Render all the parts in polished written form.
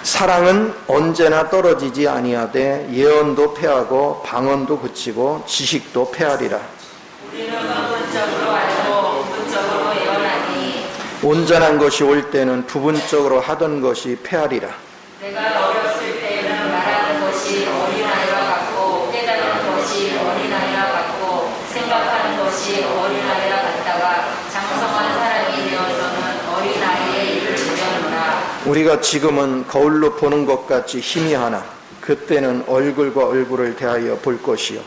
사랑은 언제나 떨어지지 아니하되 예언도 패하고 방언도 그치고 지식도 패하리라. 우리는 부분적으로 알고 부분적으로 예언하니 온전한 것이 올 때는 부분적으로 하던 것이 패하리라. 내가 어렸을 때에는 말하는 것이 어린아이와 같고 깨닫는 것이 어린아이와 같고 생각하는 것이 어린아이와 같다가 장성한 사람이 되어서는 어린아이의 일을 보려노라. 우리가 지금은 거울로 보는 것 같이 희미하나 그때는 얼굴과 얼굴을 대하여 볼 것이요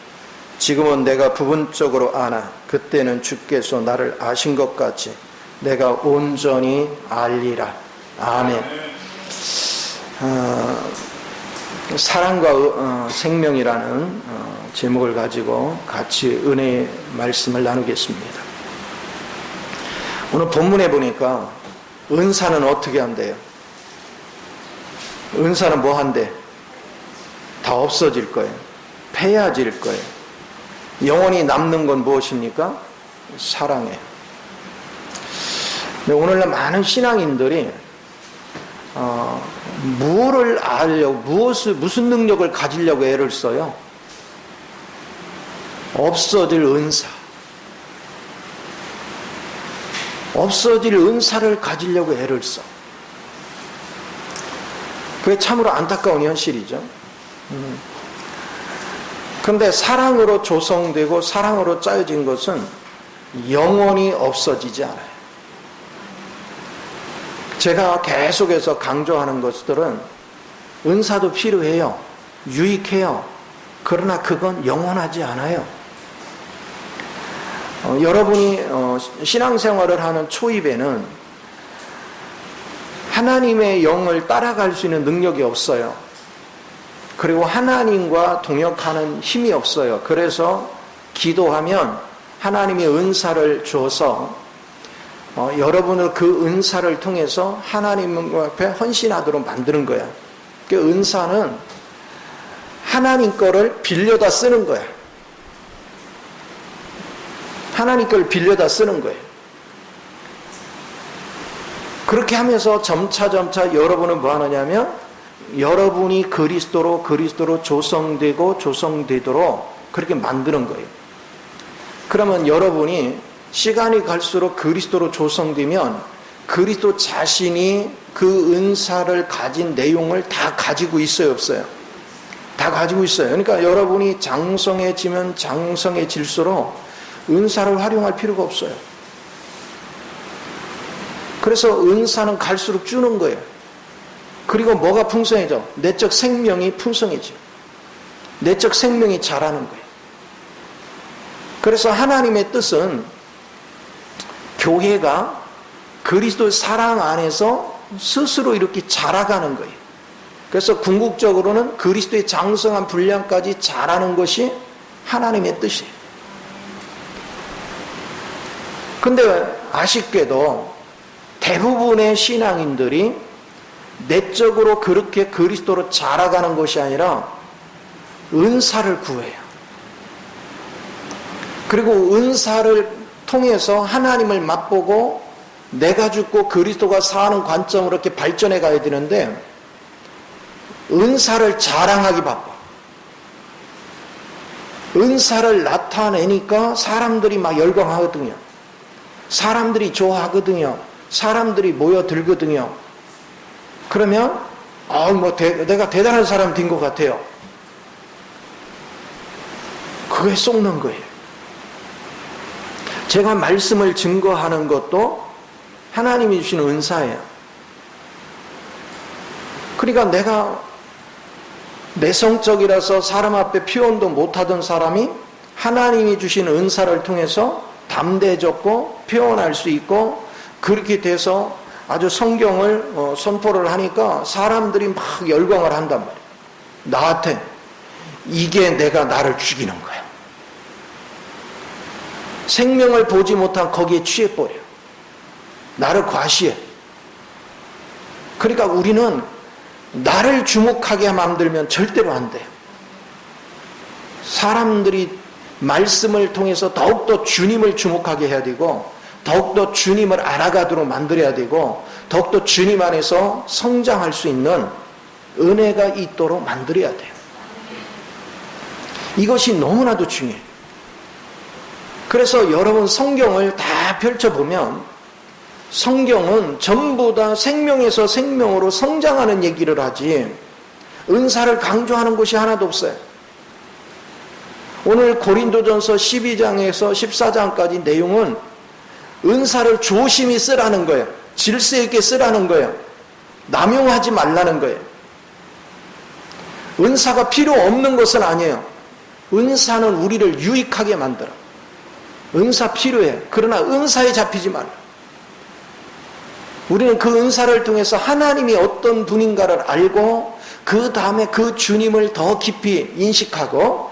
지금은 내가 부분적으로 아나 그때는 주께서 나를 아신 것 같이 내가 온전히 알리라. 아멘. 사랑과 생명이라는 제목을 가지고 같이 은혜의 말씀을 나누겠습니다. 오늘 본문에 보니까 은사는 어떻게 한대요? 은사는 뭐 한대? 다 없어질 거예요. 패야질 거예요. 영원히 남는 건 무엇입니까? 사랑이에요. 근데 오늘날 많은 신앙인들이 무엇을 알려고, 무슨 능력을 가지려고 애를 써요? 없어질 은사. 없어질 은사를 가지려고 애를 써. 그게 참으로 안타까운 현실이죠. 그런데 사랑으로 조성되고 사랑으로 짜여진 것은 영원히 없어지지 않아요. 제가 계속해서 강조하는 것들은 은사도 필요해요. 유익해요. 그러나 그건 영원하지 않아요. 여러분이 신앙생활을 하는 초입에는 하나님의 영을 따라갈 수 있는 능력이 없어요. 그리고 하나님과 동역하는 힘이 없어요. 그래서 기도하면 하나님의 은사를 주어서 여러분을 그 은사를 통해서 하나님 앞에 헌신하도록 만드는 거야. 그 은사는 하나님 거를 빌려다 쓰는 거야. 하나님 걸 빌려다 쓰는 거예요. 그렇게 하면서 점차 여러분은 뭐 하느냐면 여러분이 그리스도로 조성되고 조성되도록 그렇게 만드는 거예요. 그러면 여러분이 시간이 갈수록 그리스도로 조성되면 그리스도 자신이 그 은사를 가진 내용을 다 가지고 있어요, 없어요? 다 가지고 있어요. 그러니까 여러분이 장성해지면 장성해질수록 은사를 활용할 필요가 없어요. 그래서 은사는 갈수록 주는 거예요. 그리고 뭐가 풍성해져? 내적 생명이 풍성해져. 내적 생명이 자라는 거예요. 그래서 하나님의 뜻은 교회가 그리스도의 사랑 안에서 스스로 이렇게 자라가는 거예요. 그래서 궁극적으로는 그리스도의 장성한 분량까지 자라는 것이 하나님의 뜻이에요. 근데 아쉽게도 대부분의 신앙인들이 내적으로 그렇게 그리스도로 자라가는 것이 아니라 은사를 구해요. 그리고 은사를 통해서 하나님을 맛보고 내가 죽고 그리스도가 사는 관점으로 이렇게 발전해 가야 되는데 은사를 자랑하기 바빠. 은사를 나타내니까 사람들이 막 열광하거든요. 사람들이 좋아하거든요. 사람들이 모여들거든요. 그러면 내가 대단한 사람 된 것 같아요. 그게 속는 거예요. 제가 말씀을 증거하는 것도 하나님이 주신 은사예요. 그러니까 내가 내성적이라서 사람 앞에 표현도 못하던 사람이 하나님이 주신 은사를 통해서 담대해졌고 표현할 수 있고 그렇게 돼서 아주 성경을 선포를 하니까 사람들이 막 열광을 한단 말이에요. 나한테 이게 내가 나를 죽이는 거야. 생명을 보지 못한 거기에 취해버려. 나를 과시해. 그러니까 우리는 나를 주목하게 만들면 절대로 안 돼요. 사람들이 말씀을 통해서 더욱더 주님을 주목하게 해야 되고 더욱더 주님을 알아가도록 만들어야 되고 더욱더 주님 안에서 성장할 수 있는 은혜가 있도록 만들어야 돼요. 이것이 너무나도 중요해요. 그래서 여러분 성경을 다 펼쳐보면 성경은 전부 다 생명에서 생명으로 성장하는 얘기를 하지 은사를 강조하는 것이 하나도 없어요. 오늘 고린도전서 12장에서 14장까지 내용은 은사를 조심히 쓰라는 거예요. 질서 있게 쓰라는 거예요. 남용하지 말라는 거예요. 은사가 필요 없는 것은 아니에요. 은사는 우리를 유익하게 만들어. 은사 필요해. 그러나 은사에 잡히지 말라. 우리는 그 은사를 통해서 하나님이 어떤 분인가를 알고 그 다음에 그 주님을 더 깊이 인식하고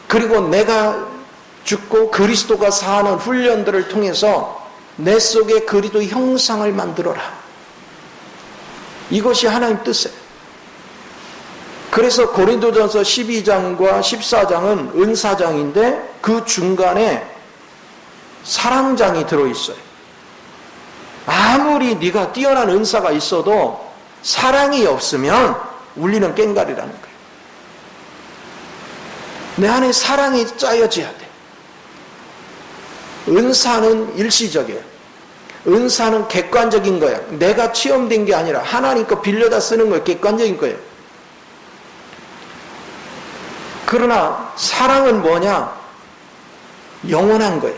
그리고 내가 죽고 그리스도가 사는 훈련들을 통해서 내 속에 그리스도 형상을 만들어라. 이것이 하나님 뜻이에요. 그래서 고린도전서 12장과 14장은 은사장인데 그 중간에 사랑장이 들어있어요. 아무리 네가 뛰어난 은사가 있어도 사랑이 없으면 울리는 꽹과리라는 거예요. 내 안에 사랑이 짜여져야 돼. 은사는 일시적이에요. 은사는 객관적인 거야. 내가 체험된 게 아니라 하나님 거 빌려다 쓰는 거예요. 객관적인 거예요. 그러나 사랑은 뭐냐? 영원한 거예요.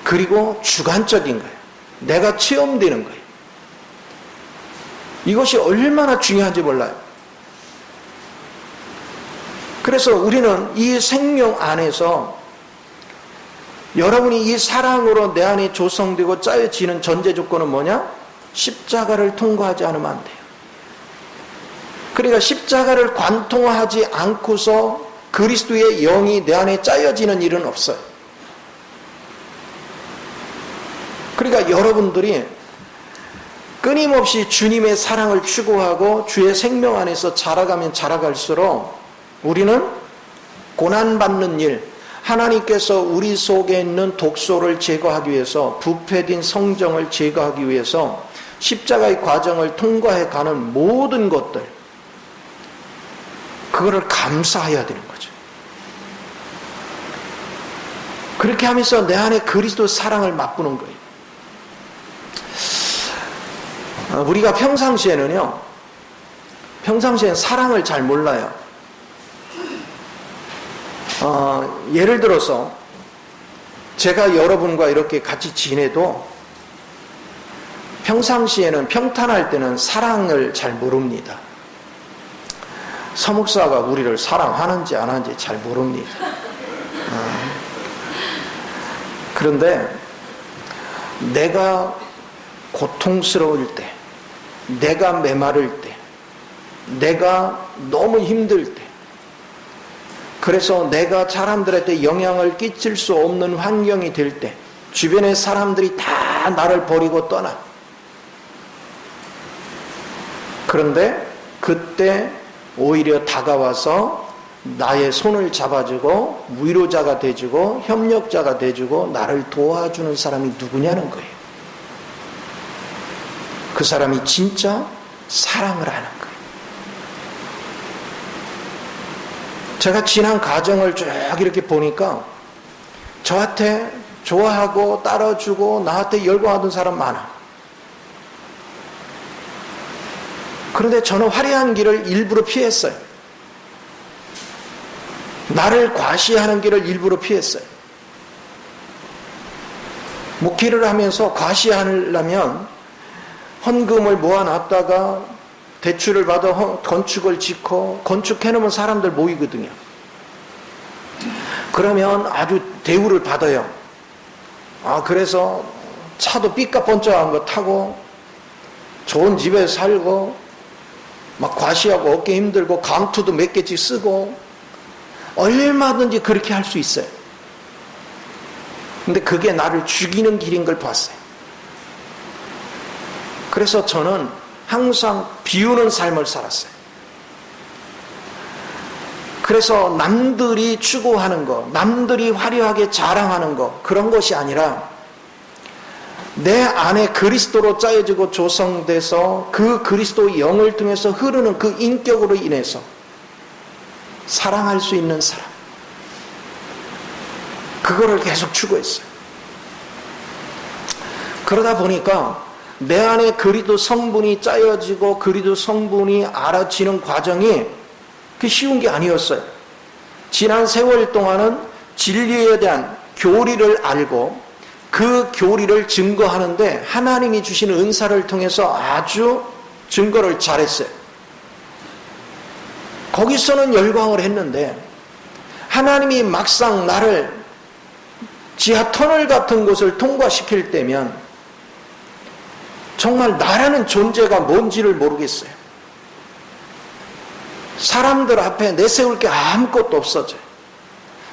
그리고 주관적인 거예요. 내가 체험되는 거예요. 이것이 얼마나 중요한지 몰라요. 그래서 우리는 이 생명 안에서 여러분이 이 사랑으로 내 안에 조성되고 짜여지는 전제 조건은 뭐냐? 십자가를 통과하지 않으면 안 돼요. 그러니까 십자가를 관통하지 않고서 그리스도의 영이 내 안에 짜여지는 일은 없어요. 그러니까 여러분들이 끊임없이 주님의 사랑을 추구하고 주의 생명 안에서 자라가면 자라갈수록 우리는 고난받는 일, 하나님께서 우리 속에 있는 독소를 제거하기 위해서 부패된 성정을 제거하기 위해서 십자가의 과정을 통과해 가는 모든 것들 그거를 감사해야 되는 거죠. 그렇게 하면서 내 안에 그리스도 사랑을 맛보는 거예요. 우리가 평상시에는 사랑을 잘 몰라요. 예를 들어서 제가 여러분과 이렇게 같이 지내도 평상시에는 평탄할 때는 사랑을 잘 모릅니다. 서목사가 우리를 사랑하는지 안 하는지 잘 모릅니다. 그런데 내가 고통스러울 때, 내가 메마를 때, 내가 너무 힘들 때, 그래서 내가 사람들한테 영향을 끼칠 수 없는 환경이 될 때, 주변의 사람들이 다 나를 버리고 떠나. 그런데 그때 오히려 다가와서 나의 손을 잡아주고 위로자가 돼주고 협력자가 돼주고 나를 도와주는 사람이 누구냐는 거예요. 그 사람이 진짜 사랑을 하는 거예요. 제가 지난 가정을 쭉 이렇게 보니까 저한테 좋아하고 따라주고 나한테 열광하던 사람 많아. 그런데 저는 화려한 길을 일부러 피했어요. 나를 과시하는 길을 일부러 피했어요. 목회를 하면서 과시하려면 헌금을 모아놨다가 대출을 받아 건축을 짓고 건축해놓으면 사람들 모이거든요. 그러면 아주 대우를 받아요. 그래서 차도 삐까번쩍한 거 타고 좋은 집에 살고 막 과시하고 어깨 힘들고 감투도 몇 개씩 쓰고 얼마든지 그렇게 할 수 있어요. 근데 그게 나를 죽이는 길인 걸 봤어요. 그래서 저는 항상 비우는 삶을 살았어요. 그래서 남들이 추구하는 거, 남들이 화려하게 자랑하는 거, 그런 것이 아니라 내 안에 그리스도로 짜여지고 조성돼서 그 그리스도의 영을 통해서 흐르는 그 인격으로 인해서 사랑할 수 있는 사람, 그거를 계속 추구했어요. 그러다 보니까 내 안에 그리스도 성분이 짜여지고 그리스도 성분이 알아지는 과정이 그 쉬운 게 아니었어요. 지난 세월 동안은 진리에 대한 교리를 알고 그 교리를 증거하는데 하나님이 주시는 은사를 통해서 아주 증거를 잘했어요. 거기서는 열광을 했는데 하나님이 막상 나를 지하 터널 같은 곳을 통과시킬 때면 정말 나라는 존재가 뭔지를 모르겠어요. 사람들 앞에 내세울 게 아무것도 없어져요.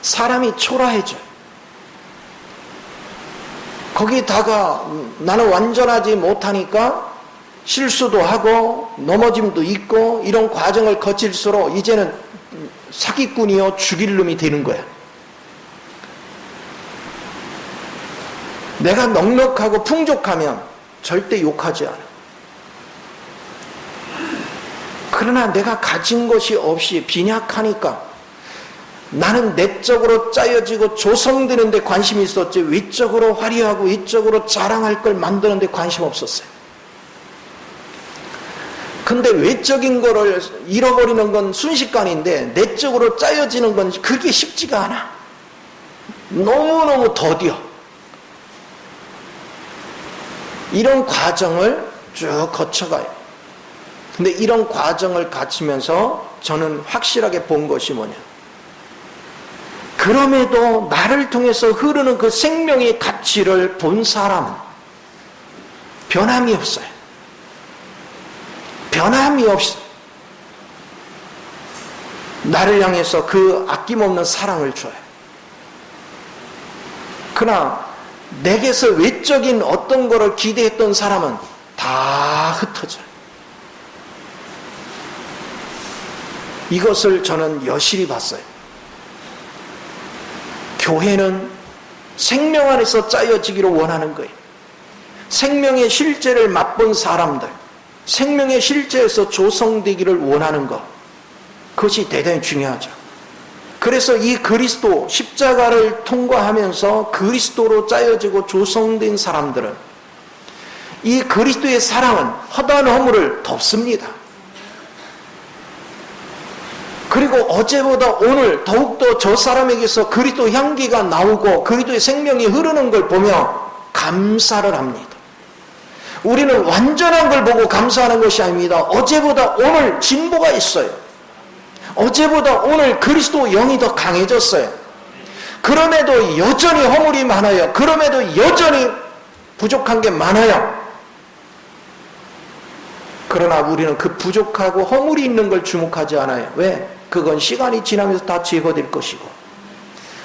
사람이 초라해져요. 거기다가 나는 완전하지 못하니까 실수도 하고 넘어짐도 있고 이런 과정을 거칠수록 이제는 사기꾼이요 죽일 놈이 되는 거야. 내가 넉넉하고 풍족하면 절대 욕하지 않아. 그러나 내가 가진 것이 없이 빈약하니까 나는 내적으로 짜여지고 조성되는 데 관심이 있었지 위적으로 화려하고 위적으로 자랑할 걸 만드는 데 관심 없었어요. 근데 외적인 거를 잃어버리는 건 순식간인데 내적으로 짜여지는 건 그게 쉽지가 않아. 너무너무 더뎌. 이런 과정을 쭉 거쳐가요. 근데 이런 과정을 거치면서 저는 확실하게 본 것이 뭐냐. 그럼에도 나를 통해서 흐르는 그 생명의 가치를 본 사람은 변함이 없어요. 변함이 없어요. 나를 향해서 그 아낌없는 사랑을 줘요. 그러나 내게서 외적인 어떤 거를 기대했던 사람은 다 흩어져요. 이것을 저는 여실히 봤어요. 교회는 생명 안에서 짜여지기를 원하는 거예요. 생명의 실제를 맛본 사람들, 생명의 실제에서 조성되기를 원하는 것, 그것이 대단히 중요하죠. 그래서 이 그리스도 십자가를 통과하면서 그리스도로 짜여지고 조성된 사람들은 이 그리스도의 사랑은 허다한 허물을 덮습니다. 그리고 어제보다 오늘 더욱더 저 사람에게서 그리스도 향기가 나오고 그리스도의 생명이 흐르는 걸 보며 감사를 합니다. 우리는 완전한 걸 보고 감사하는 것이 아닙니다. 어제보다 오늘 진보가 있어요. 어제보다 오늘 그리스도 영이 더 강해졌어요. 그럼에도 여전히 허물이 많아요. 그럼에도 여전히 부족한 게 많아요. 그러나 우리는 그 부족하고 허물이 있는 걸 주목하지 않아요. 왜? 그건 시간이 지나면서 다 제거될 것이고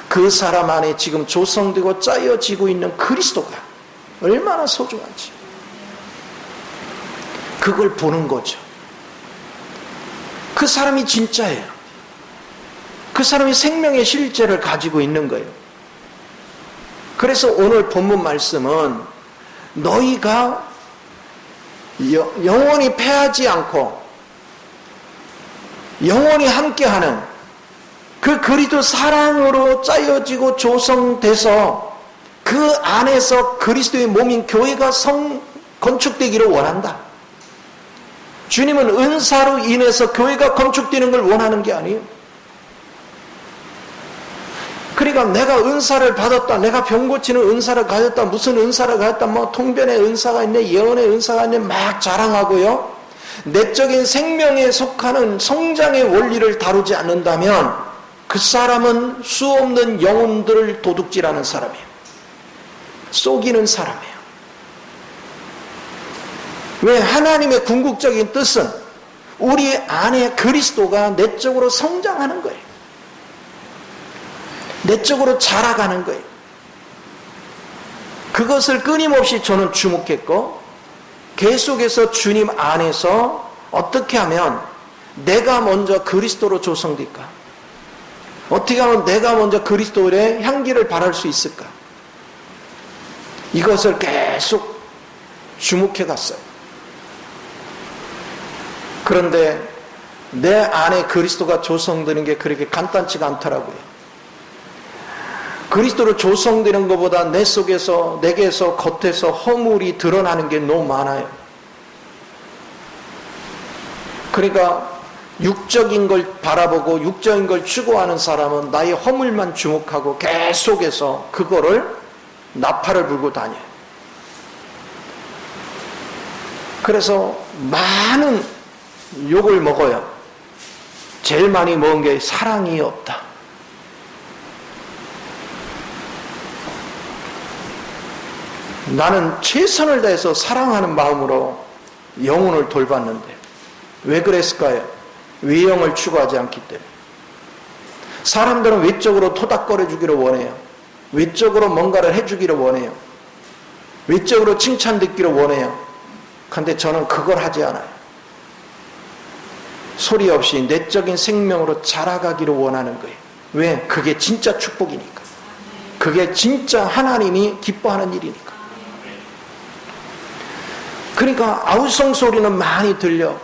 그 사람 안에 지금 조성되고 짜여지고 있는 그리스도가 얼마나 소중한지 그걸 보는 거죠. 그 사람이 진짜예요. 그 사람이 생명의 실제를 가지고 있는 거예요. 그래서 오늘 본문 말씀은 너희가 영원히 패하지 않고 영원히 함께하는 그 그리스도 사랑으로 짜여지고 조성돼서 그 안에서 그리스도의 몸인 교회가 건축되기를 원한다. 주님은 은사로 인해서 교회가 건축되는 걸 원하는 게 아니에요. 그러니까 내가 은사를 받았다, 내가 병 고치는 은사를 가졌다, 무슨 은사를 가졌다, 뭐 통변의 은사가 있네, 예언의 은사가 있네 막 자랑하고요. 내적인 생명에 속하는 성장의 원리를 다루지 않는다면 그 사람은 수없는 영혼들을 도둑질하는 사람이에요. 속이는 사람이에요. 왜? 하나님의 궁극적인 뜻은 우리 안에 그리스도가 내적으로 성장하는 거예요. 내적으로 자라가는 거예요. 그것을 끊임없이 저는 주목했고 계속해서 주님 안에서 어떻게 하면 내가 먼저 그리스도로 조성될까? 어떻게 하면 내가 먼저 그리스도의 향기를 발할 수 있을까? 이것을 계속 주목해 갔어요. 그런데 내 안에 그리스도가 조성되는 게 그렇게 간단치가 않더라고요. 그리스도로 조성되는 것보다 내 속에서, 내게서, 겉에서 허물이 드러나는 게 너무 많아요. 그러니까 육적인 걸 바라보고 육적인 걸 추구하는 사람은 나의 허물만 주목하고 계속해서 그거를 나팔을 불고 다녀요. 그래서 많은 욕을 먹어요. 제일 많이 먹은 게 사랑이 없다. 나는 최선을 다해서 사랑하는 마음으로 영혼을 돌봤는데 왜 그랬을까요? 외형을 추구하지 않기 때문에. 사람들은 외적으로 토닥거려 주기를 원해요. 외적으로 뭔가를 해주기를 원해요. 외적으로 칭찬 듣기를 원해요. 그런데 저는 그걸 하지 않아요. 소리 없이 내적인 생명으로 자라가기를 원하는 거예요. 왜? 그게 진짜 축복이니까. 그게 진짜 하나님이 기뻐하는 일이니까. 그러니까 아우성 소리는 많이 들려.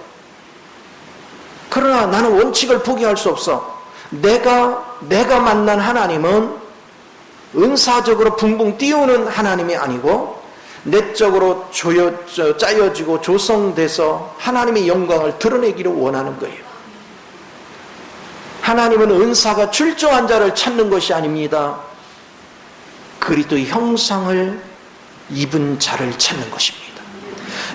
그러나 나는 원칙을 포기할 수 없어. 내가 만난 하나님은 은사적으로 붕붕 띄우는 하나님이 아니고 내적으로 짜여지고 조성돼서 하나님의 영광을 드러내기를 원하는 거예요. 하나님은 은사가 출중한 자를 찾는 것이 아닙니다. 그리스도의 형상을 입은 자를 찾는 것입니다.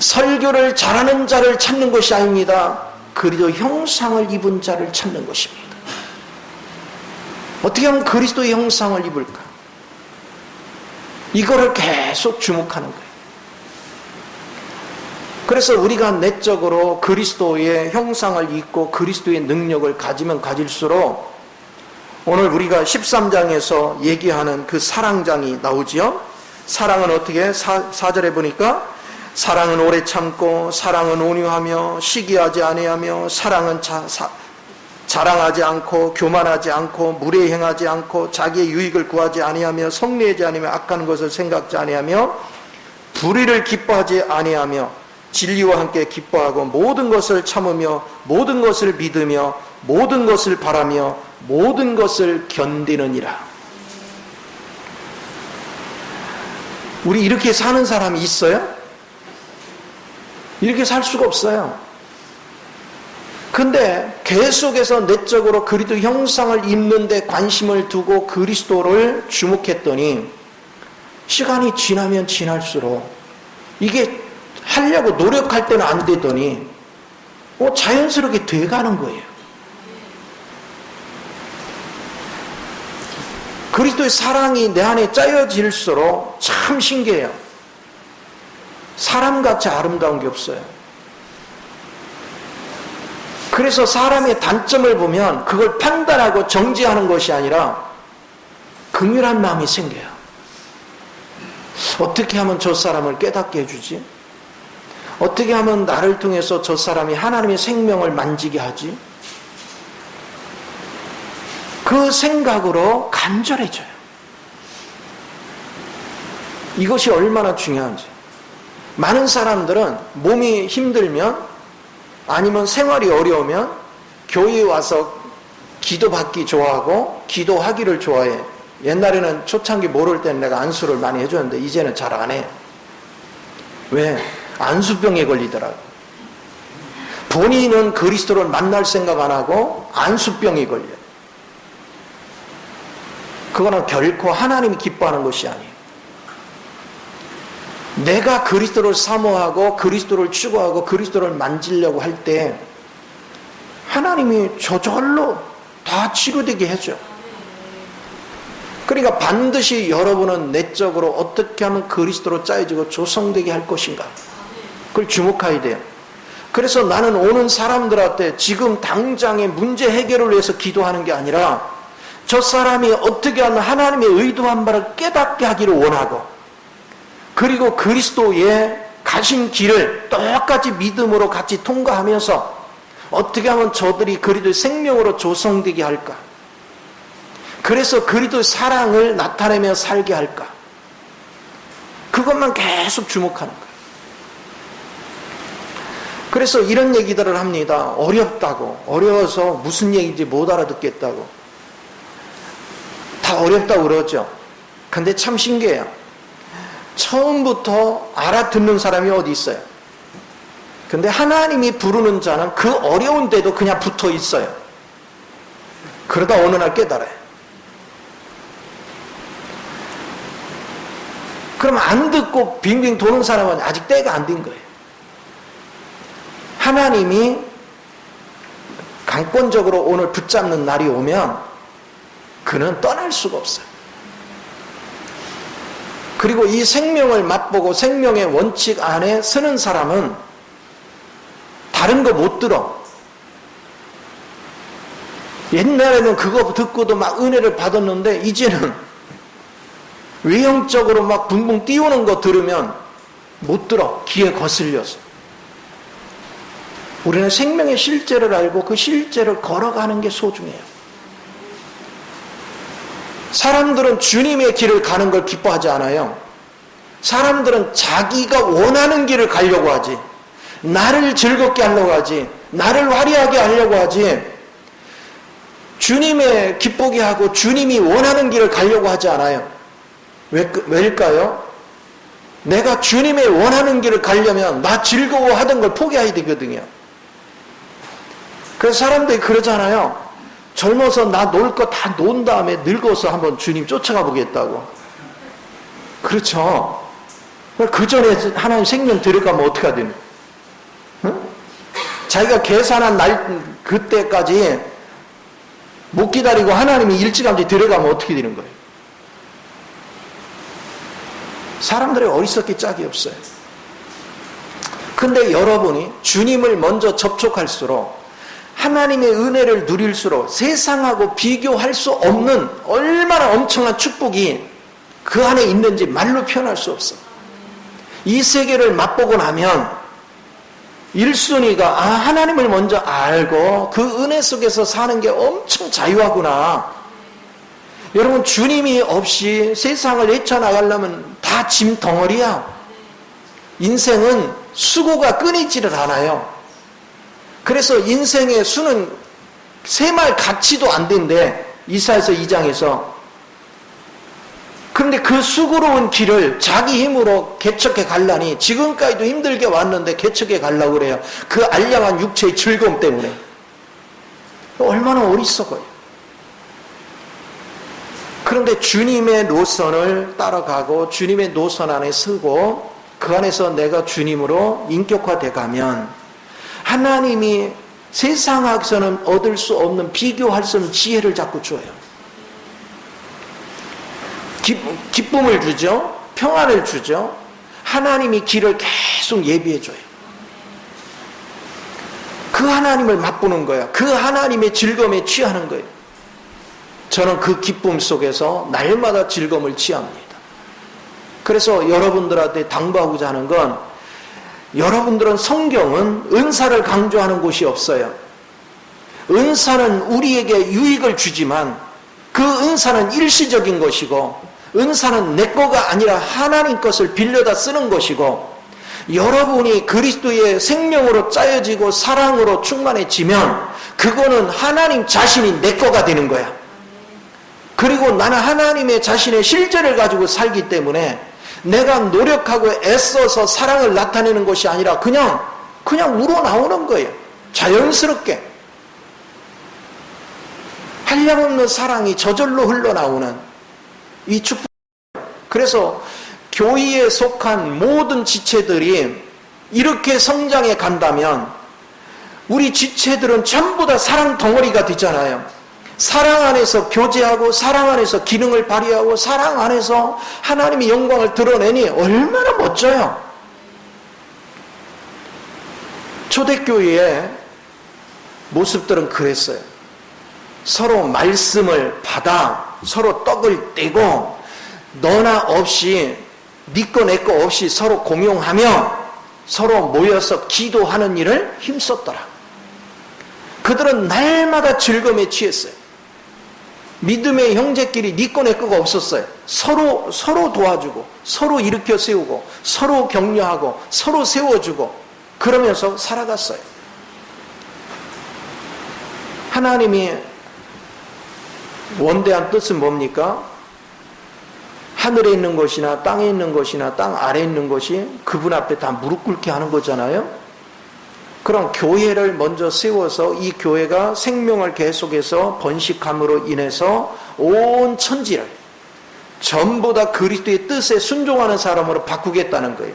설교를 잘하는 자를 찾는 것이 아닙니다. 그리스도의 형상을 입은 자를 찾는 것입니다. 어떻게 하면 그리스도의 형상을 입을까? 이거를 계속 주목하는 거예요. 그래서 우리가 내적으로 그리스도의 형상을 입고 그리스도의 능력을 가지면 가질수록 오늘 우리가 13장에서 얘기하는 그 사랑장이 나오지요. 사랑은 어떻게? 4절에 보니까 사랑은 오래 참고 사랑은 온유하며 시기하지 아니하며 사랑은 자랑하지 않고 교만하지 않고 무례 행하지 않고 자기의 유익을 구하지 아니하며 성내지 아니하며 악한 것을 생각지 아니하며 불의를 기뻐하지 아니하며 진리와 함께 기뻐하고 모든 것을 참으며 모든 것을 믿으며 모든 것을 바라며 모든 것을 견디느니라. 우리 이렇게 사는 사람이 있어요? 이렇게 살 수가 없어요. 근데 계속해서 내적으로 그리스도 형상을 입는 데 관심을 두고 그리스도를 주목했더니 시간이 지나면 지날수록 이게 하려고 노력할 때는 안 되더니 자연스럽게 돼가는 거예요. 그리스도의 사랑이 내 안에 짜여질수록 참 신기해요. 사람같이 아름다운 게 없어요. 그래서 사람의 단점을 보면 그걸 판단하고 정지하는 것이 아니라 긍휼한 마음이 생겨요. 어떻게 하면 저 사람을 깨닫게 해주지? 어떻게 하면 나를 통해서 저 사람이 하나님의 생명을 만지게 하지? 그 생각으로 간절해져요. 이것이 얼마나 중요한지. 많은 사람들은 몸이 힘들면 아니면 생활이 어려우면 교회에 와서 기도받기 좋아하고 기도하기를 좋아해. 옛날에는 초창기 모를 때는 내가 안수를 많이 해줬는데 이제는 잘 안 해요. 왜? 안수병에 걸리더라고. 본인은 그리스도를 만날 생각 안 하고 안수병이 걸려요. 그거는 결코 하나님이 기뻐하는 것이 아니에요. 내가 그리스도를 사모하고 그리스도를 추구하고 그리스도를 만지려고 할 때 하나님이 저절로 다 치료되게 해줘. 그러니까 반드시 여러분은 내적으로 어떻게 하면 그리스도로 짜여지고 조성되게 할 것인가, 그걸 주목해야 돼요. 그래서 나는 오는 사람들한테 지금 당장의 문제 해결을 위해서 기도하는 게 아니라 저 사람이 어떻게 하면 하나님의 의도한 바를 깨닫게 하기를 원하고, 그리고 그리스도의 가신 길을 똑같이 믿음으로 같이 통과하면서 어떻게 하면 저들이 그리스도의 생명으로 조성되게 할까, 그래서 그리스도의 사랑을 나타내며 살게 할까, 그것만 계속 주목하는 거예요. 그래서 이런 얘기들을 합니다. 어렵다고. 어려워서 무슨 얘기인지 못 알아듣겠다고. 다 어렵다고 그러죠. 근데 참 신기해요. 처음부터 알아듣는 사람이 어디 있어요? 근데 하나님이 부르는 자는 그 어려운 데도 그냥 붙어 있어요. 그러다 어느 날 깨달아요. 그럼 안 듣고 빙빙 도는 사람은 아직 때가 안 된 거예요. 하나님이 강권적으로 오늘 붙잡는 날이 오면 그는 떠날 수가 없어요. 그리고 이 생명을 맛보고 생명의 원칙 안에 서는 사람은 다른 거 못 들어. 옛날에는 그거 듣고도 막 은혜를 받았는데 이제는 외형적으로 막 붕붕 띄우는 거 들으면 못 들어. 귀에 거슬려서. 우리는 생명의 실제를 알고 그 실제를 걸어가는 게 소중해요. 사람들은 주님의 길을 가는 걸 기뻐하지 않아요. 사람들은 자기가 원하는 길을 가려고 하지. 나를 즐겁게 하려고 하지. 나를 화려하게 하려고 하지. 주님의 기쁘게 하고 주님이 원하는 길을 가려고 하지 않아요. 왜일까요? 내가 주님의 원하는 길을 가려면 나 즐거워하던 걸 포기해야 되거든요. 그래서 사람들이 그러잖아요. 젊어서 나 놀 거 다 논 다음에 늙어서 한번 주님 쫓아가 보겠다고. 그렇죠. 그 전에 하나님 생명 들어가면 어떻게 해야 되는? 응? 자기가 계산한 날 그때까지 못 기다리고 하나님이 일찌감치 들어가면 어떻게 되는 거예요? 사람들의 어리석기 짝이 없어요. 근데 여러분이 주님을 먼저 접촉할수록 하나님의 은혜를 누릴수록 세상하고 비교할 수 없는 얼마나 엄청난 축복이 그 안에 있는지 말로 표현할 수 없어. 이 세계를 맛보고 나면 1순위가 하나님을 먼저 알고 그 은혜 속에서 사는 게 엄청 자유하구나. 여러분 주님이 없이 세상을 헤쳐나가려면 다 짐 덩어리야. 인생은 수고가 끊이지를 않아요. 그래서 인생의 수는 세말 같이도 안 된대. 이사야서 2장에서. 그런데 그 수고로운 길을 자기 힘으로 개척해 가려니 지금까지도 힘들게 왔는데 개척해 가려고 그래요. 그 알량한 육체의 즐거움 때문에. 얼마나 어리석어요. 그런데 주님의 노선을 따라가고 주님의 노선 안에 서고 그 안에서 내가 주님으로 인격화돼 가면 하나님이 세상에서는 얻을 수 없는 비교할 수 없는 지혜를 자꾸 줘요. 기쁨을 주죠. 평안을 주죠. 하나님이 길을 계속 예비해 줘요. 그 하나님을 맛보는 거야. 그 하나님의 즐거움에 취하는 거예요. 저는 그 기쁨 속에서 날마다 즐거움을 취합니다. 그래서 여러분들한테 당부하고자 하는 건 여러분들은 성경은 은사를 강조하는 곳이 없어요. 은사는 우리에게 유익을 주지만 그 은사는 일시적인 것이고 은사는 내 거가 아니라 하나님 것을 빌려다 쓰는 것이고 여러분이 그리스도의 생명으로 짜여지고 사랑으로 충만해지면 그거는 하나님 자신이 내 거가 되는 거야. 그리고 나는 하나님의 자신의 실제를 가지고 살기 때문에 내가 노력하고 애써서 사랑을 나타내는 것이 아니라 그냥 우러나오는 거예요. 자연스럽게. 한량없는 사랑이 저절로 흘러나오는 이 축복. 그래서 교회에 속한 모든 지체들이 이렇게 성장해 간다면 우리 지체들은 전부 다 사랑 덩어리가 되잖아요. 사랑 안에서 교제하고 사랑 안에서 기능을 발휘하고 사랑 안에서 하나님의 영광을 드러내니 얼마나 멋져요. 초대교회의 모습들은 그랬어요. 서로 말씀을 받아 서로 떡을 떼고 너나 없이 네 거 내 거 없이 서로 공용하며 서로 모여서 기도하는 일을 힘썼더라. 그들은 날마다 즐거움에 취했어요. 믿음의 형제끼리 네 거 내 거가 없었어요. 서로 도와주고 서로 일으켜 세우고 서로 격려하고 서로 세워주고 그러면서 살아갔어요. 하나님이 원대한 뜻은 뭡니까? 하늘에 있는 것이나 땅에 있는 것이나 땅 아래에 있는 것이 그분 앞에 다 무릎 꿇게 하는 거잖아요. 그럼 교회를 먼저 세워서 이 교회가 생명을 계속해서 번식함으로 인해서 온 천지를 전부 다 그리스도의 뜻에 순종하는 사람으로 바꾸겠다는 거예요.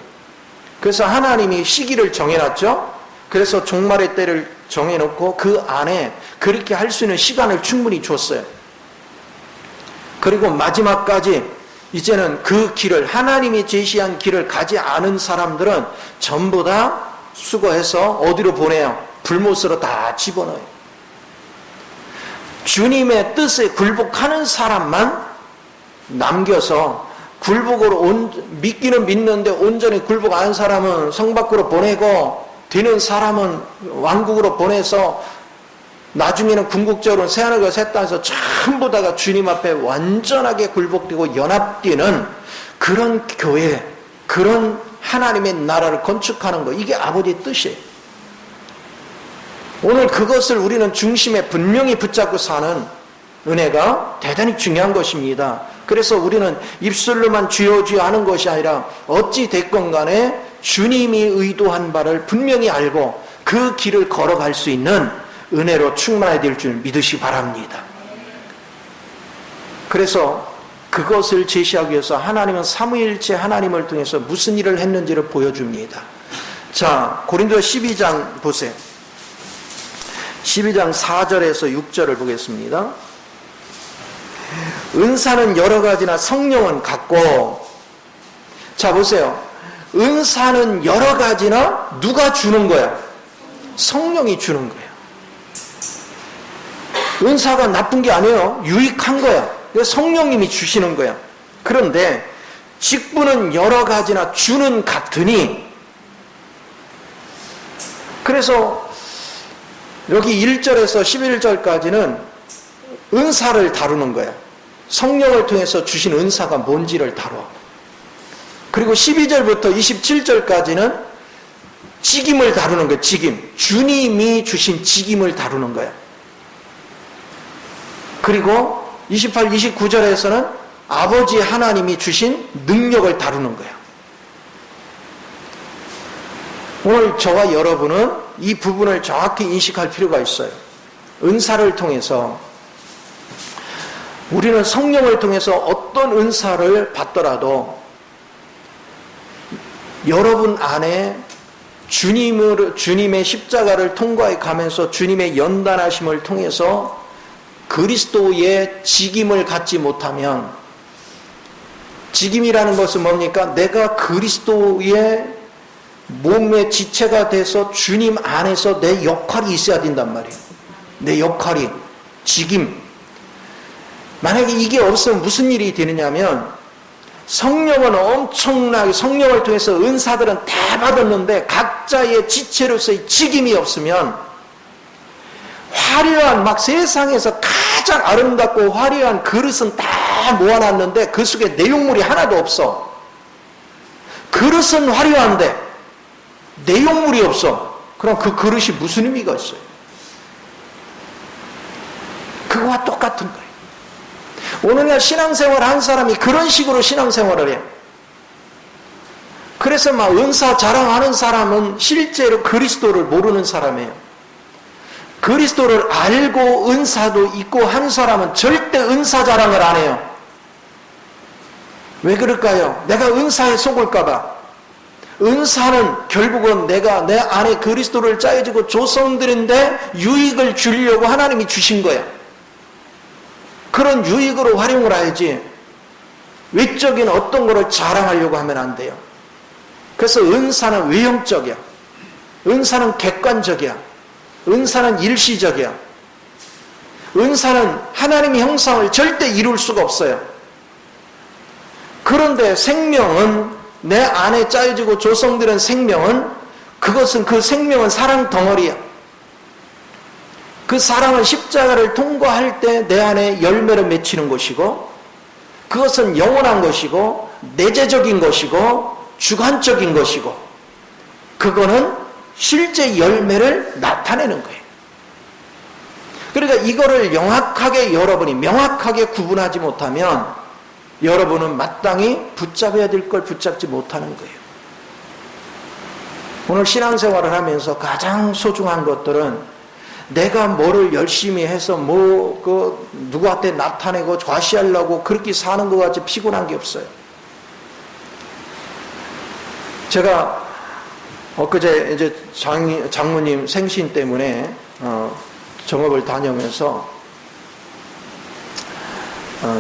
그래서 하나님이 시기를 정해놨죠. 그래서 종말의 때를 정해놓고 그 안에 그렇게 할 수 있는 시간을 충분히 줬어요. 그리고 마지막까지 이제는 그 길을, 하나님이 제시한 길을 가지 않은 사람들은 전부 다 수거해서 어디로 보내요? 불못으로 다 집어넣어요. 주님의 뜻에 굴복하는 사람만 남겨서, 굴복으로 믿기는 믿는데 온전히 굴복 안 한 사람은 성 밖으로 보내고, 되는 사람은 왕국으로 보내서 나중에는 궁극적으로 새하늘과 새 땅에서 전부 다가 주님 앞에 완전하게 굴복되고 연합되는 그런 교회, 그런 하나님의 나라를 건축하는 거, 이게 아버지의 뜻이에요. 오늘 그것을 우리는 중심에 분명히 붙잡고 사는 은혜가 대단히 중요한 것입니다. 그래서 우리는 입술로만 주여 주여 하는 것이 아니라 어찌 됐건 간에 주님이 의도한 바를 분명히 알고 그 길을 걸어갈 수 있는 은혜로 충만해야 될 줄 믿으시기 바랍니다. 그래서 그것을 제시하기 위해서 하나님은 삼위일체 하나님을 통해서 무슨 일을 했는지를 보여줍니다. 자, 고린도 12장 보세요. 12장 4절에서 6절을 보겠습니다. 은사는 여러 가지나 성령은 같고, 자 보세요. 은사는 여러 가지나 누가 주는 거야? 성령이 주는 거예요. 은사가 나쁜 게 아니에요. 유익한 거야. 성령님이 주시는 거야. 그런데 직분은 여러 가지나 주는 같으니, 그래서 여기 1절에서 11절까지는 은사를 다루는 거야. 성령을 통해서 주신 은사가 뭔지를 다뤄. 그리고 12절부터 27절까지는 직임을 다루는 거야. 직임. 주님이 주신 직임을 다루는 거야. 그리고 28, 29절에서는 아버지 하나님이 주신 능력을 다루는 거야. 오늘 저와 여러분은 이 부분을 정확히 인식할 필요가 있어요. 은사를 통해서, 우리는 성령을 통해서 어떤 은사를 받더라도 여러분 안에 주님의 십자가를 통과해 가면서 주님의 연단하심을 통해서 그리스도의 직임을 갖지 못하면, 직임이라는 것은 뭡니까? 내가 그리스도의 몸의 지체가 돼서 주님 안에서 내 역할이 있어야 된단 말이에요. 내 역할이, 직임. 만약에 이게 없으면 무슨 일이 되느냐면, 성령은 엄청나게, 성령을 통해서 은사들은 다 받았는데 각자의 지체로서의 직임이 없으면 화려한, 막 세상에서 가장 아름답고 화려한 그릇은 다 모아놨는데 그 속에 내용물이 하나도 없어. 그릇은 화려한데 내용물이 없어. 그럼 그 그릇이 무슨 의미가 있어요? 그거와 똑같은 거예요. 오늘날 신앙생활 한 사람이 그런 식으로 신앙생활을 해요. 그래서 막 은사 자랑하는 사람은 실제로 그리스도를 모르는 사람이에요. 그리스도를 알고 은사도 있고 한 사람은 절대 은사 자랑을 안 해요. 왜 그럴까요? 내가 은사에 속을까봐. 은사는 결국은 내가 내 안에 그리스도를 짜여지고 조성들인데 유익을 주려고 하나님이 주신 거야. 그런 유익으로 활용을 해야지 외적인 어떤 거를 자랑하려고 하면 안 돼요. 그래서 은사는 외형적이야. 은사는 객관적이야. 은사는 일시적이야. 은사는 하나님의 형상을 절대 이룰 수가 없어요. 그런데 생명은, 내 안에 짜여지고 조성되는 생명은, 그것은, 그 생명은 사랑 덩어리야. 그 사랑은 십자가를 통과할 때 내 안에 열매를 맺히는 것이고, 그것은 영원한 것이고 내재적인 것이고 주관적인 것이고, 그거는 실제 열매를 나타내는 거예요. 그러니까 이거를 여러분이 명확하게 구분하지 못하면 여러분은 마땅히 붙잡아야 될 걸 붙잡지 못하는 거예요. 오늘 신앙생활을 하면서 가장 소중한 것들은 내가 뭐를 열심히 해서 누구한테 나타내고 과시하려고 그렇게 사는 것 같이 피곤한 게 없어요. 제가 엊그제 이제 장모님 생신 때문에 정업을 다녀오면서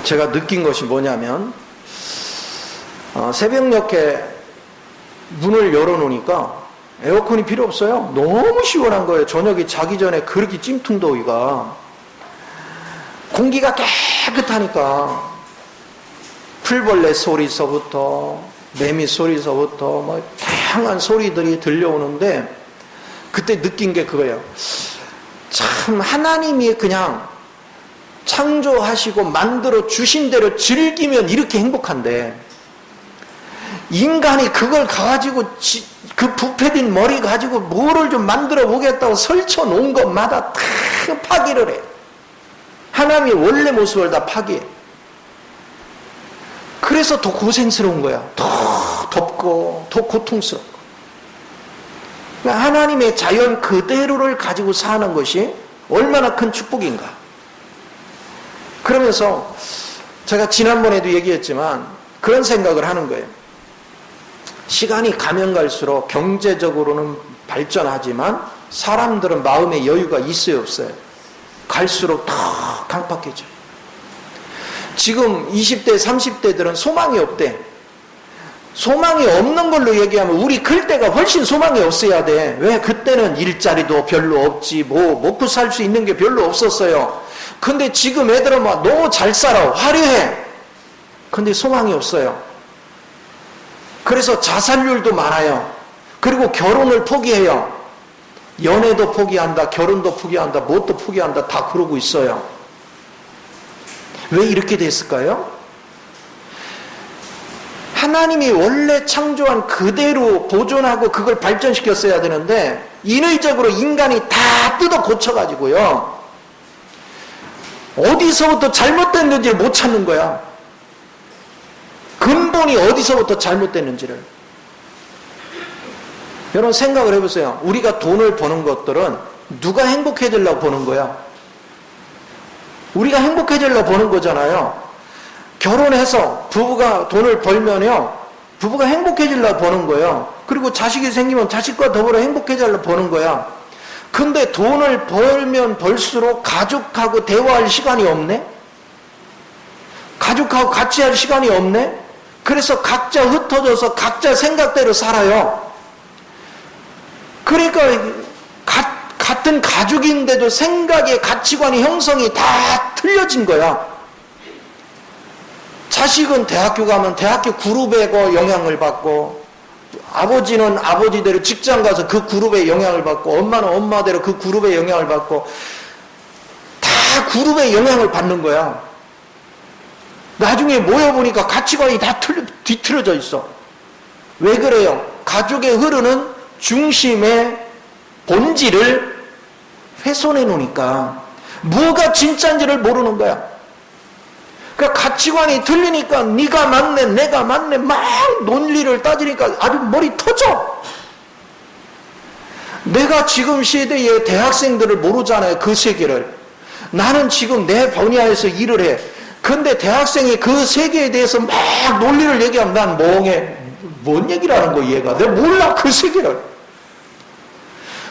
제가 느낀 것이 뭐냐면 새벽녘에 문을 열어놓으니까 에어컨이 필요 없어요. 너무 시원한 거예요. 저녁에 자기 전에 그렇게 찜통더위가. 공기가 깨끗하니까 풀벌레 소리서부터 매미 소리서부터 뭐 다양한 소리들이 들려오는데 그때 느낀 게 그거예요. 참 하나님이 그냥 창조하시고 만들어 주신 대로 즐기면 이렇게 행복한데 인간이 그걸 가지고 그 부패된 머리 가지고 뭐를 좀 만들어 보겠다고 설쳐 놓은 것마다 다 파기를 해. 하나님의 원래 모습을 다 파기해. 그래서 더 고생스러운 거야. 더 덥고 더 고통스럽고. 그러니까 하나님의 자연 그대로를 가지고 사는 것이 얼마나 큰 축복인가. 그러면서 제가 지난번에도 얘기했지만 그런 생각을 하는 거예요. 시간이 가면 갈수록 경제적으로는 발전하지만 사람들은 마음의 여유가 있어요, 없어요? 갈수록 더 강팍해져요. 지금 20대, 30대들은 소망이 없대. 소망이 없는 걸로 얘기하면 우리 클 때가 훨씬 소망이 없어야 돼. 왜? 그때는 일자리도 별로 없지, 먹고 살 수 있는 게 별로 없었어요. 근데 지금 애들은 막 너무 잘 살아, 화려해. 근데 소망이 없어요. 그래서 자살률도 많아요. 그리고 결혼을 포기해요. 연애도 포기한다, 결혼도 포기한다, 무엇도 포기한다, 다 그러고 있어요. 왜 이렇게 됐을까요? 하나님이 원래 창조한 그대로 보존하고 그걸 발전시켰어야 되는데 인위적으로 인간이 다 뜯어 고쳐가지고요. 어디서부터 잘못됐는지를 못 찾는 거야. 근본이 어디서부터 잘못됐는지를. 여러분 생각을 해보세요. 우리가 돈을 버는 것들은 누가 행복해지려고 버는 거야? 우리가 행복해지려고 버는 거잖아요. 결혼해서 부부가 돈을 벌면요, 부부가 행복해지려고 버는 거예요. 그리고 자식이 생기면 자식과 더불어 행복해지려고 버는 거야. 근데 돈을 벌면 벌수록 가족하고 대화할 시간이 없네? 가족하고 같이 할 시간이 없네? 그래서 각자 흩어져서 각자 생각대로 살아요. 그러니까 같은 가족인데도 생각의 가치관이 형성이 다 틀려진 거야. 자식은 대학교 가면 대학교 그룹에 영향을 받고, 아버지는 아버지대로 직장 가서 그 그룹에 영향을 받고, 엄마는 엄마대로 그 그룹에 영향을 받고, 다 그룹에 영향을 받는 거야. 나중에 모여보니까 가치관이 다 뒤틀어져 있어. 왜 그래요? 가족에 흐르는 중심의 본질을 훼손해 놓으니까 뭐가 진짜인지를 모르는 거야. 그러니까 가치관이 틀리니까 네가 맞네, 내가 맞네, 막 논리를 따지니까 아주 머리 터져. 내가 지금 시대의 대학생들을 모르잖아요, 그 세계를. 나는 지금 내 분야에서 일을 해. 근데 대학생이 그 세계에 대해서 막 논리를 얘기하면 난 멍해. 뭔 얘기를 하는 거야, 얘가. 내가 몰라, 그 세계를.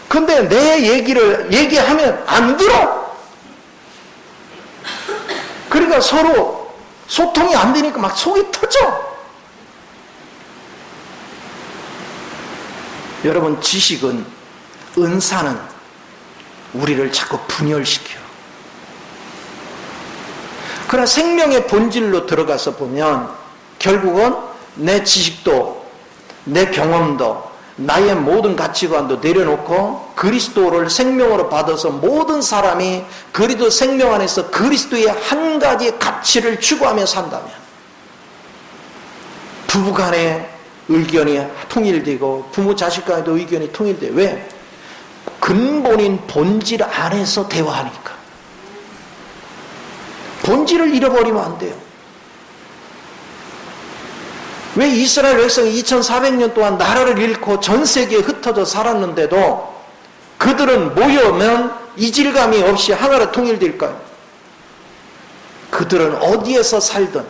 근데 내 얘기를 얘기하면 안 들어. 그러니까 서로 소통이 안 되니까 막 속이 터져. 여러분, 지식은, 은사는 우리를 자꾸 분열시켜요. 그러나 생명의 본질로 들어가서 보면 결국은 내 지식도, 내 경험도, 나의 모든 가치관도 내려놓고 그리스도를 생명으로 받아서 모든 사람이 그리스도 생명 안에서 그리스도의 한 가지 가치를 추구하며 산다면 부부간의 의견이 통일되고 부모 자식 간에도 의견이 통일돼요. 왜? 근본인 본질 안에서 대화하니까. 본질을 잃어버리면 안 돼요. 왜 이스라엘 백성이 2400년 동안 나라를 잃고 전 세계에 흩어져 살았는데도 그들은 모여면 이질감이 없이 하나로 통일될까요? 그들은 어디에서 살든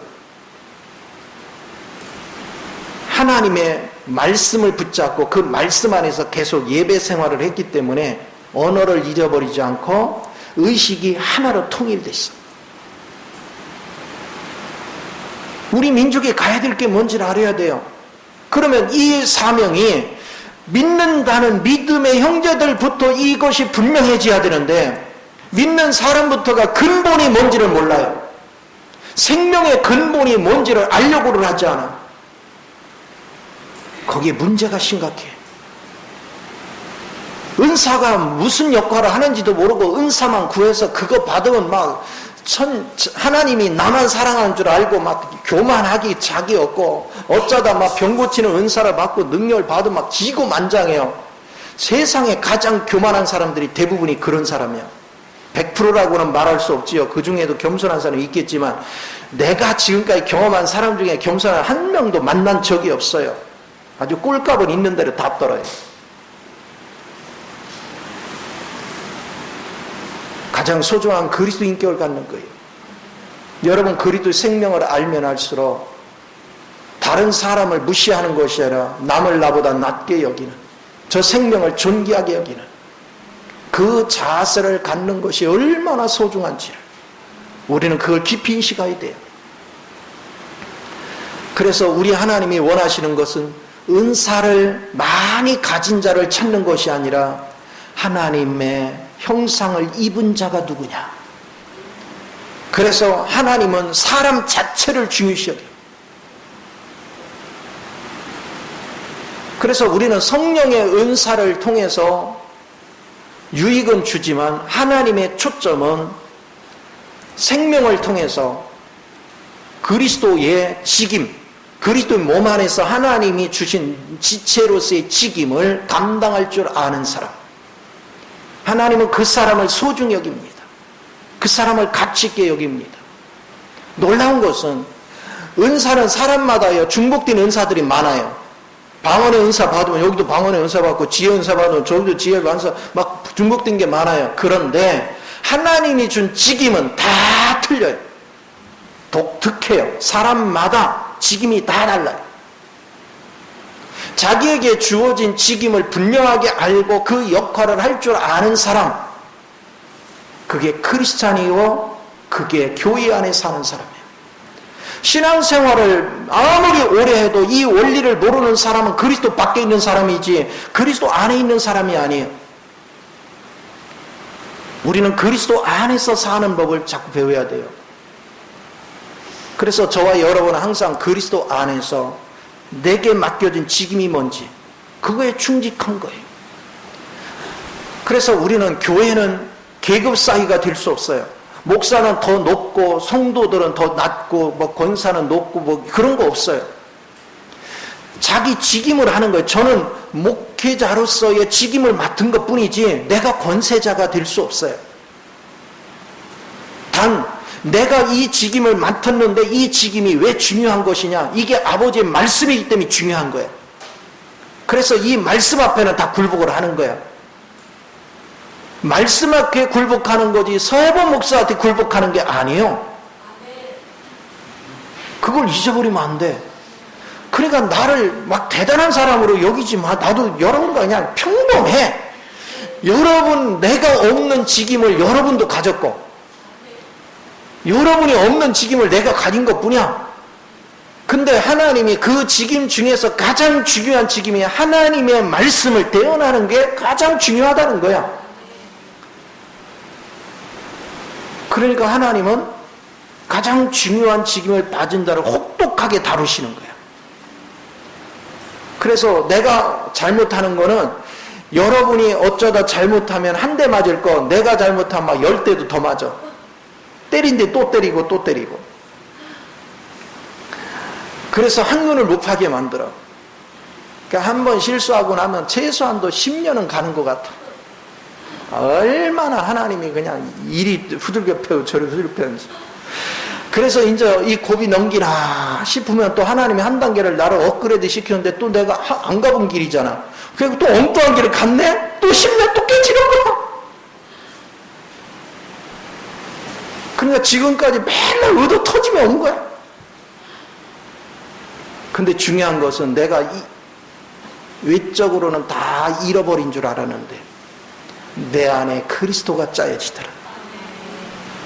하나님의 말씀을 붙잡고 그 말씀 안에서 계속 예배 생활을 했기 때문에 언어를 잃어버리지 않고 의식이 하나로 통일됐어. 우리 민족이 가야 될 게 뭔지를 알아야 돼요. 그러면 이 사명이 믿는다는 믿음의 형제들부터 이것이 분명해져야 되는데 믿는 사람부터가 근본이 뭔지를 몰라요. 생명의 근본이 뭔지를 알려고를 하지 않아. 거기에 문제가 심각해. 은사가 무슨 역할을 하는지도 모르고 은사만 구해서 그거 받으면 막 하나님이 나만 사랑하는 줄 알고 막 교만하기 자기 없고 어쩌다 막 병 고치는 은사를 받고 능력을 받으면 막 기고만장해요. 세상에 가장 교만한 사람들이 대부분이 그런 사람이야. 100%라고는 말할 수 없지요. 그 중에도 겸손한 사람이 있겠지만 내가 지금까지 경험한 사람 중에 겸손한 한 명도 만난 적이 없어요. 아주 꼴값은 있는 대로 다 떨어요. 가장 소중한 그리스도 인격을 갖는 거예요. 여러분 그리스도 생명을 알면 알수록 다른 사람을 무시하는 것이 아니라 남을 나보다 낮게 여기는 저 생명을 존귀하게 여기는 그 자세를 갖는 것이 얼마나 소중한지를 우리는 그걸 깊이 인식해야 돼요. 그래서 우리 하나님이 원하시는 것은 은사를 많이 가진 자를 찾는 것이 아니라 하나님의 형상을 입은 자가 누구냐. 그래서 하나님은 사람 자체를 중요시 여겨요. 그래서 우리는 성령의 은사를 통해서 유익은 주지만 하나님의 초점은 생명을 통해서 그리스도의 직임, 그리스도의 몸 안에서 하나님이 주신 지체로서의 직임을 감당할 줄 아는 사람. 하나님은 그 사람을 소중히 여깁니다. 그 사람을 가치 있게 여깁니다. 놀라운 것은 은사는 사람마다요 중복된 은사들이 많아요. 방언의 은사 받으면 여기도 방언의 은사 받고 지혜 은사 받으면 저기도 지혜 은사 막 중복된 게 많아요. 그런데 하나님이 준 직임은 다 틀려요. 독특해요. 사람마다 직임이 다 달라요. 자기에게 주어진 직임을 분명하게 알고 그 역할을 할 줄 아는 사람, 그게 크리스찬이고 그게 교회 안에 사는 사람이에요. 신앙생활을 아무리 오래 해도 이 원리를 모르는 사람은 그리스도 밖에 있는 사람이지 그리스도 안에 있는 사람이 아니에요. 우리는 그리스도 안에서 사는 법을 자꾸 배워야 돼요. 그래서 저와 여러분은 항상 그리스도 안에서 내게 맡겨진 직임이 뭔지 그거에 충직한 거예요. 그래서 우리는 교회는 계급 사이가 될 수 없어요. 목사는 더 높고 성도들은 더 낮고 뭐 권사는 높고 뭐 그런 거 없어요. 자기 직임을 하는 거예요. 저는 목회자로서의 직임을 맡은 것 뿐이지 내가 권세자가 될 수 없어요. 단 내가 이 직임을 맡았는데 이 직임이 왜 중요한 것이냐, 이게 아버지의 말씀이기 때문에 중요한 거예요. 그래서 이 말씀 앞에는 다 굴복을 하는 거예요. 말씀 앞에 굴복하는 거지 서해본 목사한테 굴복하는 게 아니에요. 그걸 잊어버리면 안 돼. 그러니까 나를 막 대단한 사람으로 여기지 마. 나도 여러분과 그냥 평범해. 여러분, 내가 없는 직임을 여러분도 가졌고 여러분이 없는 직임을 내가 가진 것뿐이야. 근데 하나님이 그 직임 중에서 가장 중요한 직임이 하나님의 말씀을 대언하는 게 가장 중요하다는 거야. 그러니까 하나님은 가장 중요한 직임을 가진 자를 혹독하게 다루시는 거야. 그래서 내가 잘못하는 거는 여러분이 어쩌다 잘못하면 한 대 맞을 거 내가 잘못하면 막 10대도 더 맞아. 때린데 또 때리고 또 때리고. 그래서 한눈을 못 파게 만들어. 그러니까 한 번 실수하고 나면 최소한도 10년은 가는 것 같아. 얼마나 하나님이 그냥 이리 후들겨 패고 저리 후들겨 패는지. 그래서 이제 이 고비 넘기나 싶으면 또 하나님이 한 단계를 나를 업그레이드 시키는데 또 내가 안 가본 길이잖아. 그리고 또 엉뚱한 길을 갔네? 또 10년 또 깨지는 거야. 그러니까 지금까지 맨날 얻어 터지며 온 거야. 근데 중요한 것은 내가 외적으로는 다 잃어버린 줄 알았는데 내 안에 그리스도가 짜여지더라.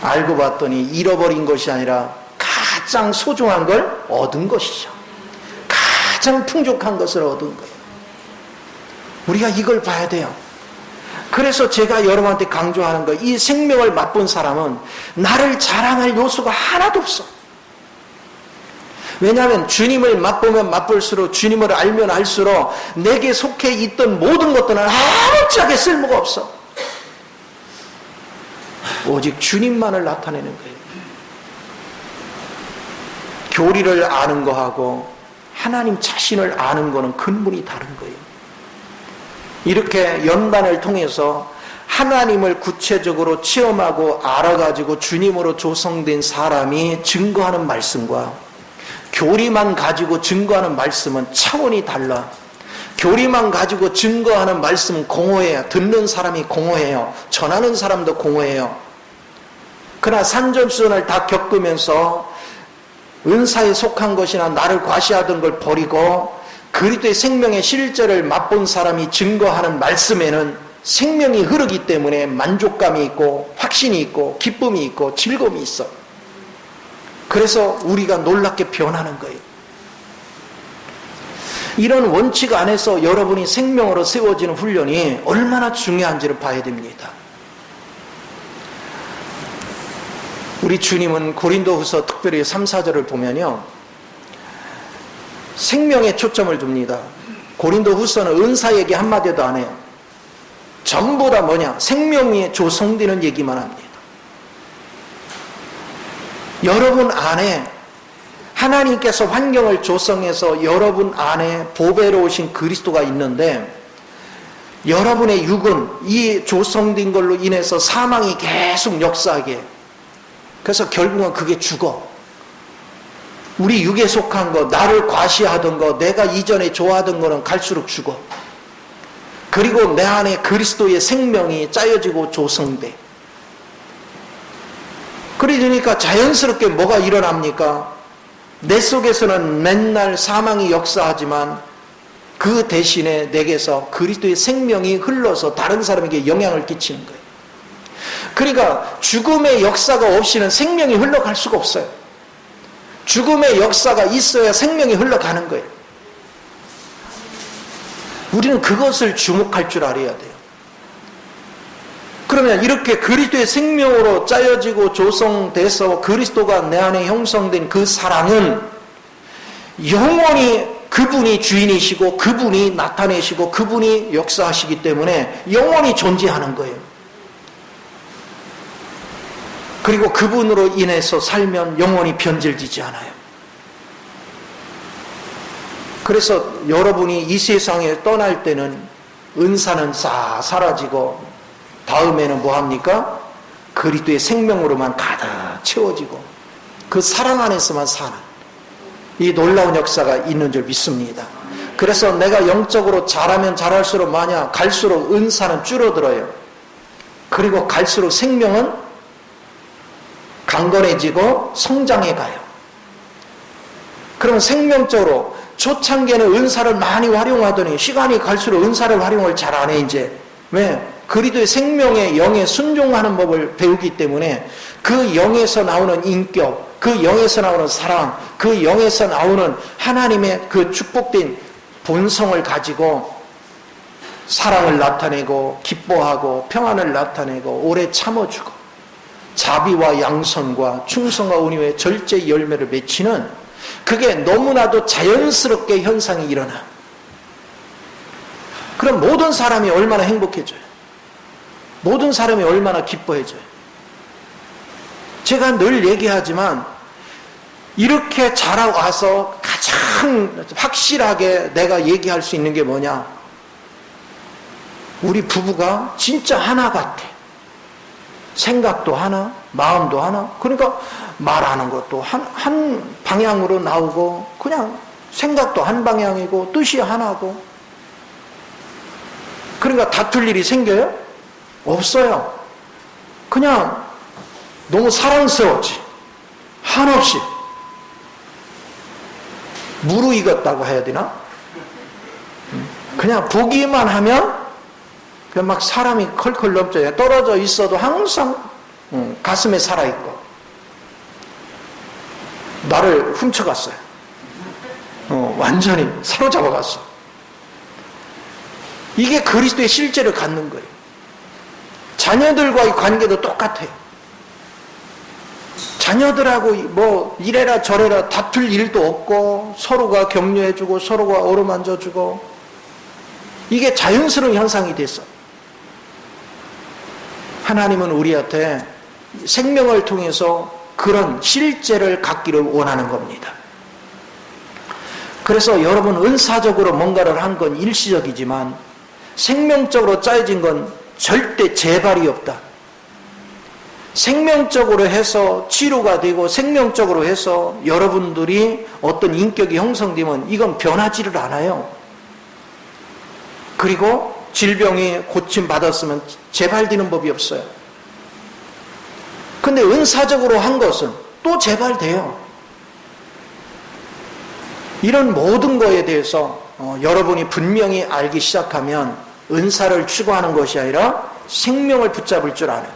알고 봤더니 잃어버린 것이 아니라 가장 소중한 걸 얻은 것이죠. 가장 풍족한 것을 얻은 거예요. 우리가 이걸 봐야 돼요. 그래서 제가 여러분한테 강조하는 거, 이 생명을 맛본 사람은 나를 자랑할 요소가 하나도 없어. 왜냐하면 주님을 맛보면 맛볼수록, 주님을 알면 알수록 내게 속해 있던 모든 것들은 아무짝에 쓸모가 없어. 오직 주님만을 나타내는 거예요. 교리를 아는 거하고 하나님 자신을 아는 거는 근본이 다른 거예요. 이렇게 연단을 통해서 하나님을 구체적으로 체험하고 알아가지고 주님으로 조성된 사람이 증거하는 말씀과 교리만 가지고 증거하는 말씀은 차원이 달라. 교리만 가지고 증거하는 말씀은 공허해요. 듣는 사람이 공허해요. 전하는 사람도 공허해요. 그러나 산전수전을 다 겪으면서 은사에 속한 것이나 나를 과시하던 걸 버리고 그리스도의 생명의 실제를 맛본 사람이 증거하는 말씀에는 생명이 흐르기 때문에 만족감이 있고 확신이 있고 기쁨이 있고 즐거움이 있어. 그래서 우리가 놀랍게 변하는 거예요. 이런 원칙 안에서 여러분이 생명으로 세워지는 훈련이 얼마나 중요한지를 봐야 됩니다. 우리 주님은 고린도후서 특별히 3, 4절을 보면요, 생명에 초점을 둡니다. 고린도후서는 은사 얘기 한마디도 안 해요. 전부 다 뭐냐? 생명이 조성되는 얘기만 합니다. 여러분 안에 하나님께서 환경을 조성해서 여러분 안에 보배로우신 그리스도가 있는데 여러분의 육은 이 조성된 걸로 인해서 사망이 계속 역사하게 해요. 그래서 결국은 그게 죽어. 우리 육에 속한 거, 나를 과시하던 거, 내가 이전에 좋아하던 거는 갈수록 죽어. 그리고 내 안에 그리스도의 생명이 짜여지고 조성돼. 그러니까 자연스럽게 뭐가 일어납니까? 내 속에서는 맨날 사망이 역사하지만 그 대신에 내게서 그리스도의 생명이 흘러서 다른 사람에게 영향을 끼치는 거예요. 그러니까 죽음의 역사가 없이는 생명이 흘러갈 수가 없어요. 죽음의 역사가 있어야 생명이 흘러가는 거예요. 우리는 그것을 주목할 줄 알아야 돼요. 그러면 이렇게 그리스도의 생명으로 짜여지고 조성돼서 그리스도가 내 안에 형성된 그 사랑은 영원히 그분이 주인이시고 그분이 나타내시고 그분이 역사하시기 때문에 영원히 존재하는 거예요. 그리고 그분으로 인해서 살면 영원히 변질되지 않아요. 그래서 여러분이 이 세상에 떠날 때는 은사는 싹 사라지고 다음에는 뭐합니까? 그리스도의 생명으로만 가득 채워지고 그 사랑 안에서만 사는 이 놀라운 역사가 있는 줄 믿습니다. 그래서 내가 영적으로 자라면 자랄수록 뭐냐? 갈수록 은사는 줄어들어요. 그리고 갈수록 생명은 강건해지고 성장해 가요. 그럼 생명적으로 초창기에는 은사를 많이 활용하더니 시간이 갈수록 은사를 활용을 잘 안 해 이제. 왜? 그리스도의 생명의 영에 순종하는 법을 배우기 때문에 그 영에서 나오는 인격, 그 영에서 나오는 사랑, 그 영에서 나오는 하나님의 그 축복된 본성을 가지고 사랑을 나타내고 기뻐하고 평안을 나타내고 오래 참아주고 자비와 양선과 충성과 은혜의 절제 열매를 맺히는 그게 너무나도 자연스럽게 현상이 일어나. 그럼 모든 사람이 얼마나 행복해져요. 모든 사람이 얼마나 기뻐해져요. 제가 늘 얘기하지만 이렇게 자라와서 가장 확실하게 내가 얘기할 수 있는 게 뭐냐? 우리 부부가 진짜 하나 같아. 생각도 하나, 마음도 하나. 그러니까 말하는 것도 한 방향으로 나오고, 그냥 생각도 한 방향이고, 뜻이 하나고. 그러니까 다툴 일이 생겨요? 없어요. 그냥 너무 사랑스러웠지. 한없이. 무르익었다고 해야 되나? 그냥 보기만 하면 그냥 막 사람이 컬컬 넘쳐요. 떨어져 있어도 항상 가슴에 살아있고. 나를 훔쳐갔어요. 완전히 사로잡아갔어. 이게 그리스도의 실제를 갖는 거예요. 자녀들과의 관계도 똑같아요. 자녀들하고 뭐 이래라 저래라 다툴 일도 없고, 서로가 격려해주고 서로가 어루만져주고, 이게 자연스러운 현상이 됐어. 하나님은 우리한테 생명을 통해서 그런 실제를 갖기를 원하는 겁니다. 그래서 여러분, 은사적으로 뭔가를 한 건 일시적이지만 생명적으로 짜여진 건 절대 재발이 없다. 생명적으로 해서 치료가 되고, 생명적으로 해서 여러분들이 어떤 인격이 형성되면 이건 변하지를 않아요. 그리고 질병이 고침받았으면 재발되는 법이 없어요. 근데 은사적으로 한 것은 또 재발돼요. 이런 모든 거에 대해서 여러분이 분명히 알기 시작하면 은사를 추구하는 것이 아니라 생명을 붙잡을 줄 아는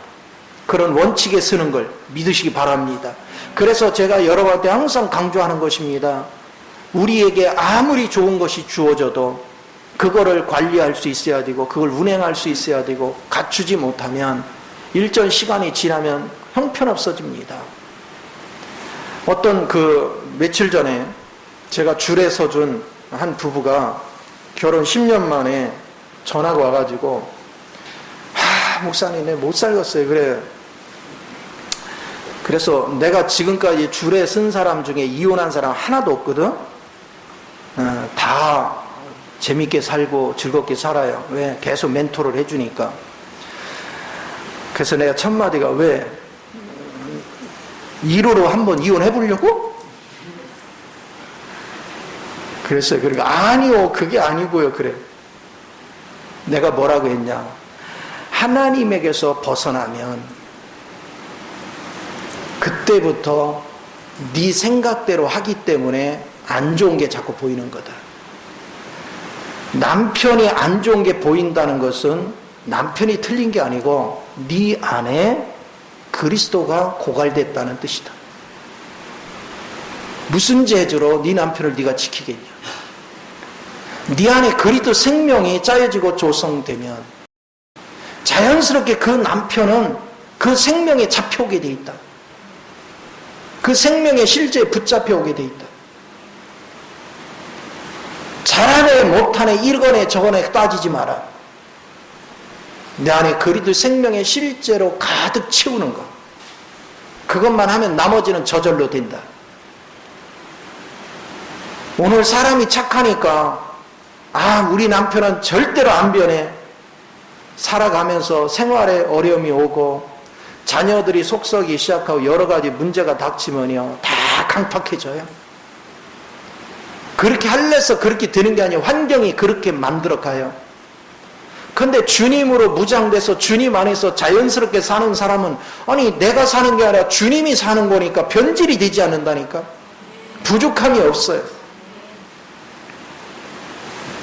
그런 원칙에 서는 걸 믿으시기 바랍니다. 그래서 제가 여러분한테 항상 강조하는 것입니다. 우리에게 아무리 좋은 것이 주어져도 그거를 관리할 수 있어야 되고, 그걸 운행할 수 있어야 되고, 갖추지 못하면 일정 시간이 지나면 형편없어집니다. 어떤 며칠 전에 제가 줄에 서준 한 부부가 결혼 10년 만에 전화가 와가지고, 목사님, 내가 못 살겠어요. 그래. 그래서 내가 지금까지 줄에 쓴 사람 중에 이혼한 사람 하나도 없거든. 다 재밌게 살고 즐겁게 살아요. 왜? 계속 멘토를 해주니까. 그래서 내가 첫 마디가, 왜? 1호로 한번 이혼해 보려고? 그랬어요. 그러니까, 아니요, 그게 아니고요. 그래. 내가 뭐라고 했냐? 하나님에게서 벗어나면 그때부터 네 생각대로 하기 때문에 안 좋은 게 자꾸 보이는 거다. 남편이 안 좋은 게 보인다는 것은 남편이 틀린 게 아니고 네 안에 그리스도가 고갈됐다는 뜻이다. 무슨 재주로 네 남편을 네가 지키겠냐? 네 안에 그리스도 생명이 짜여지고 조성되면 자연스럽게 그 남편은 그 생명에 잡혀오게 돼 있다. 그 생명의 실제에 붙잡혀 오게 돼 있다. 잘하네 못하네 이거네 저거네 따지지 마라. 내 안에 그리스도 생명의 실제로 가득 채우는 것, 그것만 하면 나머지는 저절로 된다. 오늘 사람이 착하니까 우리 남편은 절대로 안 변해. 살아가면서 생활에 어려움이 오고 자녀들이 속썩이기 시작하고 여러 가지 문제가 닥치면요 다 강팍해져요. 그렇게 할래서 그렇게 되는 게 아니에요. 환경이 그렇게 만들어 가요. 근데 주님으로 무장돼서 주님 안에서 자연스럽게 사는 사람은, 아니 내가 사는 게 아니라 주님이 사는 거니까 변질이 되지 않는다니까. 부족함이 없어요.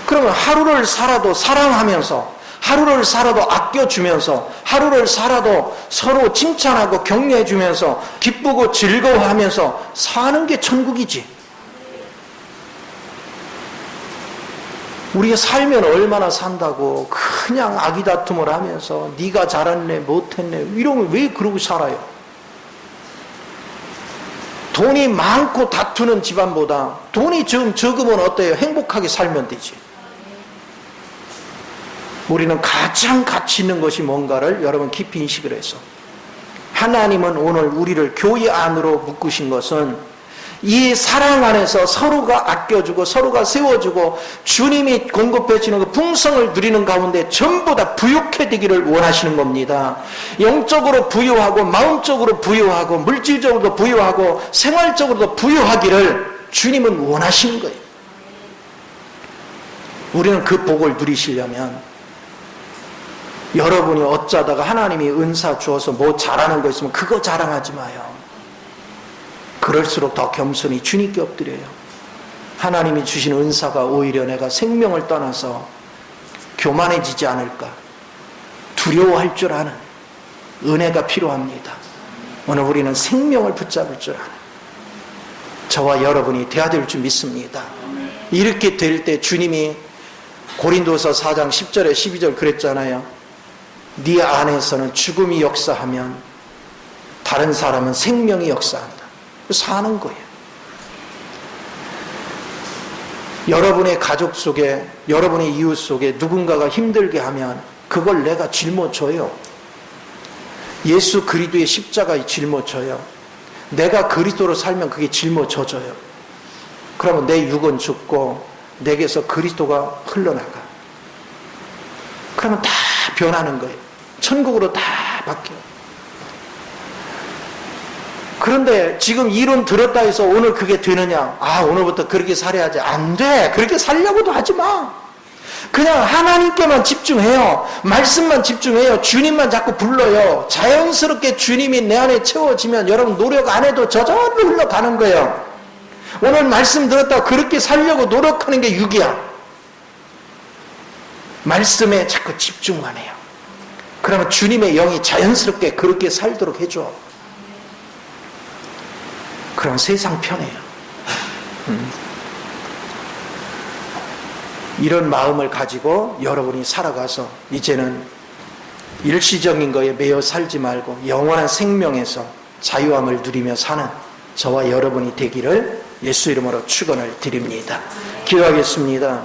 그러면 하루를 살아도 사랑하면서, 하루를 살아도 아껴주면서, 하루를 살아도 서로 칭찬하고 격려해주면서 기쁘고 즐거워하면서 사는 게 천국이지. 우리가 살면 얼마나 산다고 그냥 아기다툼을 하면서 네가 잘했네 못했네 이러면 왜 그러고 살아요? 돈이 많고 다투는 집안보다 돈이 좀 적으면 어때요? 행복하게 살면 되지. 우리는 가장 가치 있는 것이 뭔가를 여러분 깊이 인식을 해서, 하나님은 오늘 우리를 교회 안으로 묶으신 것은 이 사랑 안에서 서로가 아껴주고 서로가 세워주고 주님이 공급해 주는 그 풍성을 누리는 가운데 전부 다 부유케 되기를 원하시는 겁니다. 영적으로 부유하고 마음적으로 부유하고 물질적으로도 부유하고 생활적으로도 부유하기를 주님은 원하시는 거예요. 우리는 그 복을 누리시려면 여러분이 어쩌다가 하나님이 은사 주어서 뭐 잘하는 거 있으면 그거 자랑하지 마요. 그럴수록 더 겸손히 주님께 엎드려요. 하나님이 주신 은사가 오히려 내가 생명을 떠나서 교만해지지 않을까 두려워할 줄 아는 은혜가 필요합니다. 오늘 우리는 생명을 붙잡을 줄 아는 저와 여러분이 되어야 될 줄 믿습니다. 이렇게 될 때 주님이 고린도서 4장 10절에 12절 그랬잖아요. 네 안에서는 죽음이 역사하면 다른 사람은 생명이 역사한다. 사는 거예요. 여러분의 가족 속에, 여러분의 이웃 속에 누군가가 힘들게 하면 그걸 내가 짊어져요. 예수 그리스도의 십자가에 짊어져요. 내가 그리스도로 살면 그게 짊어져져요. 그러면 내 육은 죽고 내게서 그리스도가 흘러나가. 그러면 다 변하는 거예요. 천국으로 다 바뀌어요. 그런데 지금 이론 들었다 해서 오늘 그게 되느냐? 오늘부터 그렇게 살아야지. 안 돼. 그렇게 살려고도 하지 마. 그냥 하나님께만 집중해요. 말씀만 집중해요. 주님만 자꾸 불러요. 자연스럽게 주님이 내 안에 채워지면 여러분 노력 안 해도 저절로 흘러가는 거예요. 오늘 말씀 들었다고 그렇게 살려고 노력하는 게 육이야. 말씀에 자꾸 집중만 해요. 그러면 주님의 영이 자연스럽게 그렇게 살도록 해줘. 그럼 세상 편해요. 이런 마음을 가지고 여러분이 살아가서 이제는 일시적인 거에 매여 살지 말고 영원한 생명에서 자유함을 누리며 사는 저와 여러분이 되기를 예수 이름으로 축원을 드립니다. 기도하겠습니다.